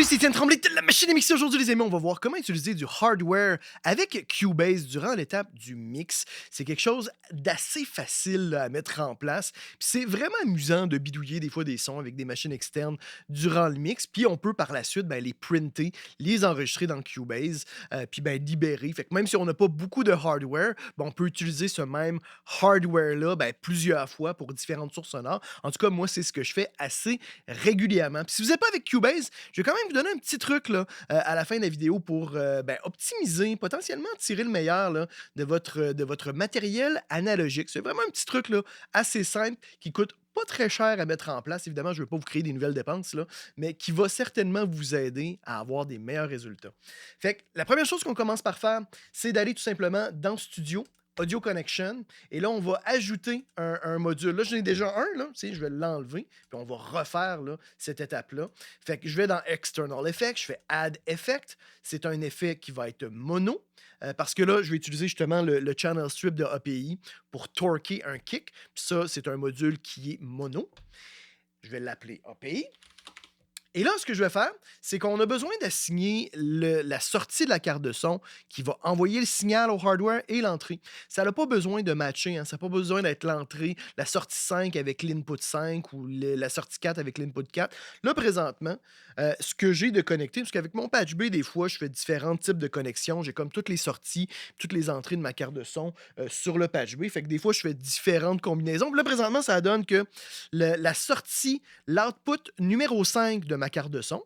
Salut, c'est Étienne Tremblay de la machine à mixer. Aujourd'hui, les amis, on va voir comment utiliser du hardware avec Cubase durant l'étape du mix. C'est quelque chose d'assez facile là, à mettre en place. Puis c'est vraiment amusant de bidouiller des fois des sons avec des machines externes durant le mix. Puis on peut par la suite les printer, les enregistrer dans Cubase, puis libérer. Fait que même si on n'a pas beaucoup de hardware, on peut utiliser ce même hardware-là plusieurs fois pour différentes sources sonores. En tout cas, moi, c'est ce que je fais assez régulièrement. Puis si vous n'êtes pas avec Cubase, je vais quand même vous donner un petit truc là, à la fin de la vidéo pour optimiser, potentiellement tirer le meilleur là, de votre matériel analogique. C'est vraiment un petit truc là, assez simple qui coûte pas très cher à mettre en place. Évidemment, je ne veux pas vous créer des nouvelles dépenses, là, mais qui va certainement vous aider à avoir des meilleurs résultats. Fait que la première chose qu'on commence par faire, c'est d'aller tout simplement dans Studio, Audio Connection, et là, on va ajouter un module. Là, j'en ai déjà un, là, tu sais, je vais l'enlever, puis on va refaire là, cette étape-là. Fait que je vais dans External Effects, je fais Add Effect. C'est un effet qui va être mono, parce que là, je vais utiliser justement le channel strip de API pour torquer un kick. Puis ça, c'est un module qui est mono. Je vais l'appeler API. Et là, ce que je vais faire, c'est qu'on a besoin d'assigner la sortie de la carte de son qui va envoyer le signal au hardware et l'entrée. Ça n'a pas besoin de matcher, hein, ça n'a pas besoin d'être l'entrée, la sortie 5 avec l'input 5 ou la sortie 4 avec l'input 4. Là, présentement, ce que j'ai de connecté, parce qu'avec mon patch B, des fois, je fais différents types de connexions. J'ai comme toutes les sorties, toutes les entrées de ma carte de son sur le patch B. Fait que des fois, je fais différentes combinaisons. Puis là, présentement, ça donne que la sortie, l'output numéro 5 de ma carte de son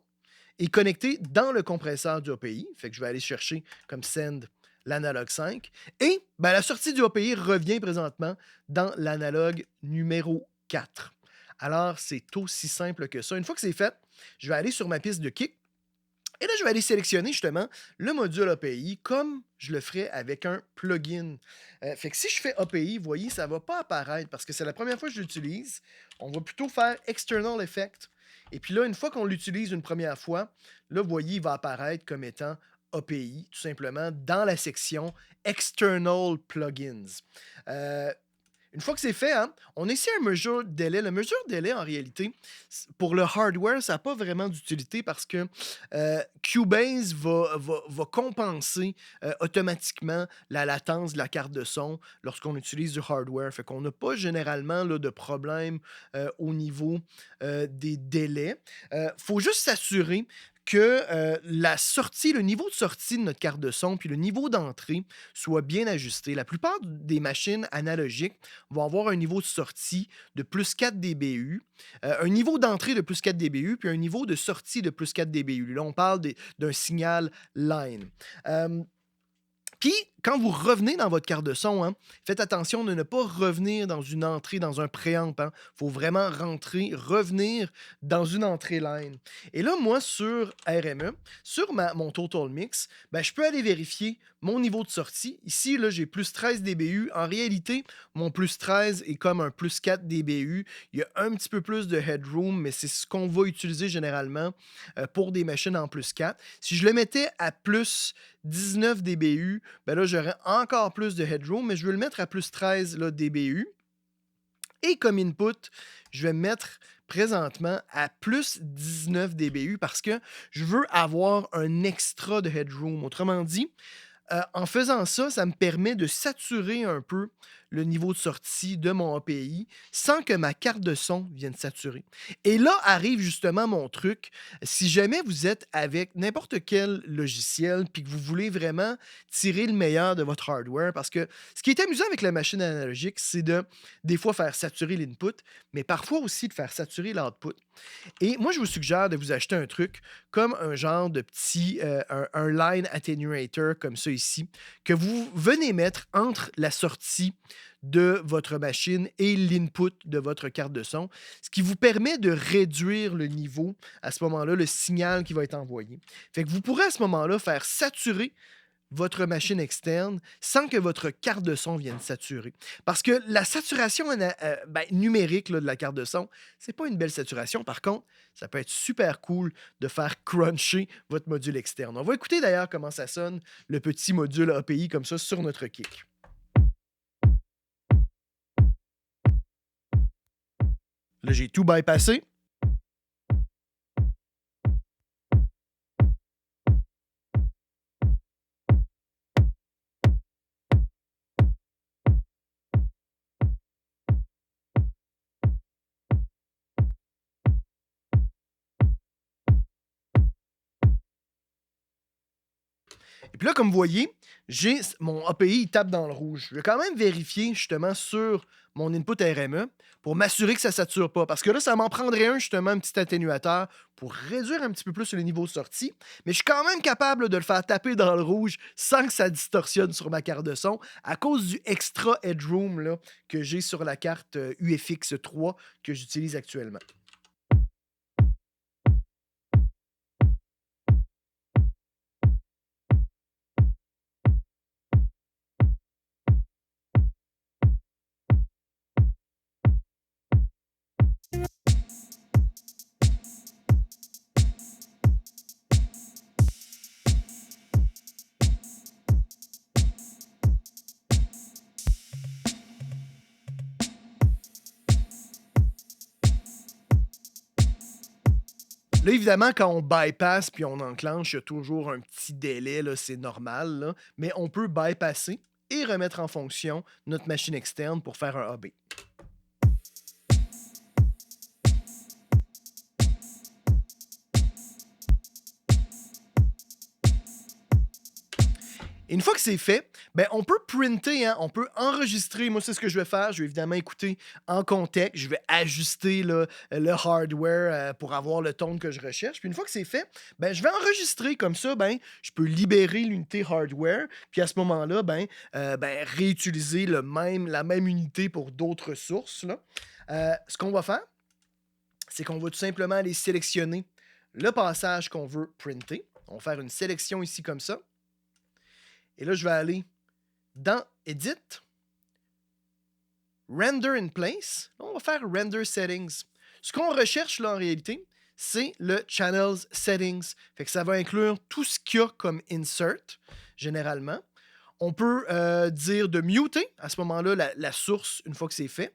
est connecté dans le compresseur du API. Fait que je vais aller chercher comme send l'analogue 5. Et la sortie du API revient présentement dans l'analogue numéro 4. Alors, c'est aussi simple que ça. Une fois que c'est fait, je vais aller sur ma piste de kick. Et là, je vais aller sélectionner justement le module API comme je le ferais avec un plugin. Fait que si je fais API, vous voyez, ça ne va pas apparaître parce que c'est la première fois que je l'utilise. On va plutôt faire External Effect. Et puis là, une fois qu'on l'utilise une première fois, là, vous voyez, il va apparaître comme étant API, tout simplement, dans la section External Plugins. Euh, une fois que c'est fait, hein, on a ici un mesure délai. Le mesure délai, en réalité, pour le hardware, ça n'a pas vraiment d'utilité parce que Cubase va compenser automatiquement la latence de la carte de son lorsqu'on utilise du hardware. Fait qu'on n'a pas généralement là, de problème au niveau des délais. Faut juste s'assurer que la sortie, le niveau de sortie de notre carte de son puis le niveau d'entrée soit bien ajusté. La plupart des machines analogiques vont avoir un niveau de sortie de plus 4 dBU, un niveau d'entrée de plus 4 dBU, puis un niveau de sortie de plus 4 dBU. Là, on parle d'un signal line. Puis, quand vous revenez dans votre carte de son, hein, faites attention de ne pas revenir dans une entrée, dans un préamp. Il faut vraiment revenir dans une entrée line. Et là, moi, sur RME, sur mon Total Mix, je peux aller vérifier mon niveau de sortie. Ici, là, j'ai plus 13 dBU. En réalité, mon plus 13 est comme un plus 4 dBU. Il y a un petit peu plus de headroom, mais c'est ce qu'on va utiliser généralement pour des machines en plus 4. Si je le mettais à plus 19 dBU, là, j'aurais encore plus de headroom, mais je veux le mettre à plus 13 là, dBU. Et comme input, je vais mettre présentement à plus 19 dBU parce que je veux avoir un extra de headroom. Autrement dit, en faisant ça, ça me permet de saturer un peu le niveau de sortie de mon API sans que ma carte de son vienne saturer. Et là arrive justement mon truc. Si jamais vous êtes avec n'importe quel logiciel puis que vous voulez vraiment tirer le meilleur de votre hardware, parce que ce qui est amusant avec la machine analogique, c'est de des fois faire saturer l'input, mais parfois aussi de faire saturer l'output. Et moi, je vous suggère de vous acheter un truc comme un genre de petit un line attenuator comme ça ici, que vous venez mettre entre la sortie de votre machine et l'input de votre carte de son, ce qui vous permet de réduire le niveau, à ce moment-là, le signal qui va être envoyé. Fait que vous pourrez à ce moment-là faire saturer votre machine externe sans que votre carte de son vienne saturer. Parce que la saturation numérique là, de la carte de son, c'est pas une belle saturation. Par contre, ça peut être super cool de faire cruncher votre module externe. On va écouter d'ailleurs comment ça sonne, le petit module API comme ça sur notre kick. Là, j'ai tout bypassé. Et puis là, comme vous voyez, mon API, il tape dans le rouge. Je vais quand même vérifier justement sur mon input RME pour m'assurer que ça ne sature pas. Parce que là, ça m'en prendrait un, justement, un petit atténuateur pour réduire un petit peu plus le niveau sorti. Mais je suis quand même capable de le faire taper dans le rouge sans que ça distorsionne sur ma carte de son à cause du extra headroom là, que j'ai sur la carte UFX 3 que j'utilise actuellement. Là, évidemment, quand on bypass puis on enclenche, il y a toujours un petit délai, là, c'est normal, là, mais on peut bypasser et remettre en fonction notre machine externe pour faire un AB. Et une fois que c'est fait, ben, on peut printer, hein, on peut enregistrer. Moi, c'est ce que je vais faire. Je vais évidemment écouter en contexte. Je vais ajuster là, le hardware pour avoir le ton que je recherche. Puis une fois que c'est fait, ben, je vais enregistrer comme ça. Ben, je peux libérer l'unité hardware. Puis à ce moment-là, ben, réutiliser la même unité pour d'autres sources, là. Ce qu'on va faire, c'est qu'on va tout simplement aller sélectionner le passage qu'on veut printer. On va faire une sélection ici comme ça. Et là, je vais aller dans Edit, Render in Place. Là, on va faire Render Settings. Ce qu'on recherche là en réalité, c'est le Channels Settings. Fait que ça va inclure tout ce qu'il y a comme insert, généralement. On peut dire de muter à ce moment-là la source une fois que c'est fait.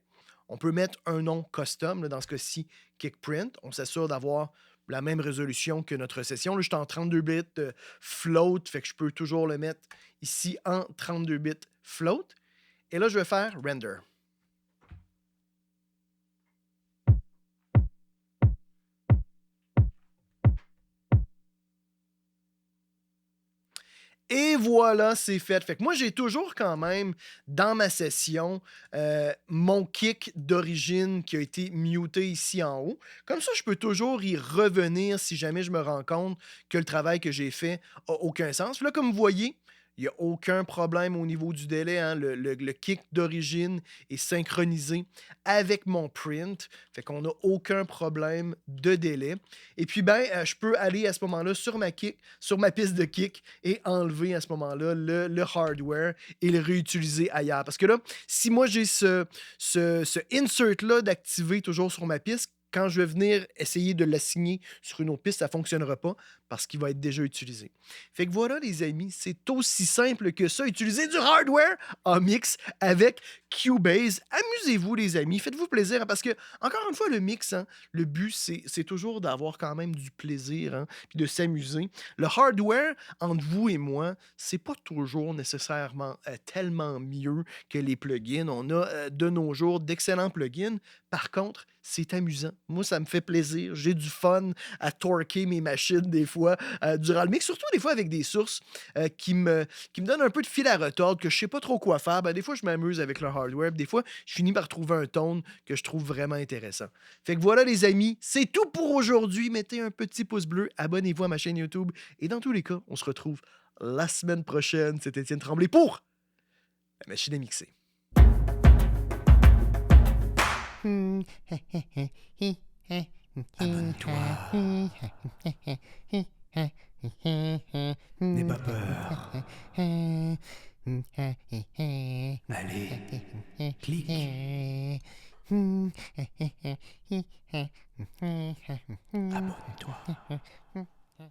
On peut mettre un nom custom, là, dans ce cas-ci, Kickprint. On s'assure d'avoir la même résolution que notre session. Là, je suis en 32 bits float, fait que je peux toujours le mettre ici en 32 bits float. Et là, je vais faire render. Et voilà, c'est fait. Fait que moi, j'ai toujours quand même dans ma session mon kick d'origine qui a été muté ici en haut. Comme ça, je peux toujours y revenir si jamais je me rends compte que le travail que j'ai fait a aucun sens. Là, comme vous voyez, il n'y a aucun problème au niveau du délai, hein. Le kick d'origine est synchronisé avec mon print. Fait qu'on n'a aucun problème de délai. Et puis, je peux aller à ce moment-là sur ma piste de kick et enlever à ce moment-là le hardware et le réutiliser ailleurs. Parce que là, si moi j'ai ce insert-là d'activer toujours sur ma piste, quand je vais venir essayer de l'assigner sur une autre piste, ça ne fonctionnera pas parce qu'il va être déjà utilisé. Fait que voilà, les amis, c'est aussi simple que ça. Utilisez du hardware en mix avec Cubase. Amusez-vous, les amis. Faites-vous plaisir, hein, parce que, encore une fois, le mix, hein, le but, c'est toujours d'avoir quand même du plaisir, hein, puis de s'amuser. Le hardware, entre vous et moi, c'est pas toujours nécessairement tellement mieux que les plugins. On a de nos jours d'excellents plugins. Par contre, c'est amusant. Moi, ça me fait plaisir. J'ai du fun à torquer mes machines des fois durant le mix, surtout des fois avec des sources qui me donnent un peu de fil à retordre, que je sais pas trop quoi faire. Ben, des fois, je m'amuse avec le hardware. Des fois, je finis par trouver un tone que je trouve vraiment intéressant. Fait que voilà, les amis, c'est tout pour aujourd'hui. Mettez un petit pouce bleu, abonnez-vous à ma chaîne YouTube. Et dans tous les cas, on se retrouve la semaine prochaine. C'est Étienne Tremblay pour la machine à mixer. Abonne-toi. N'aie pas peur. Allez, clique.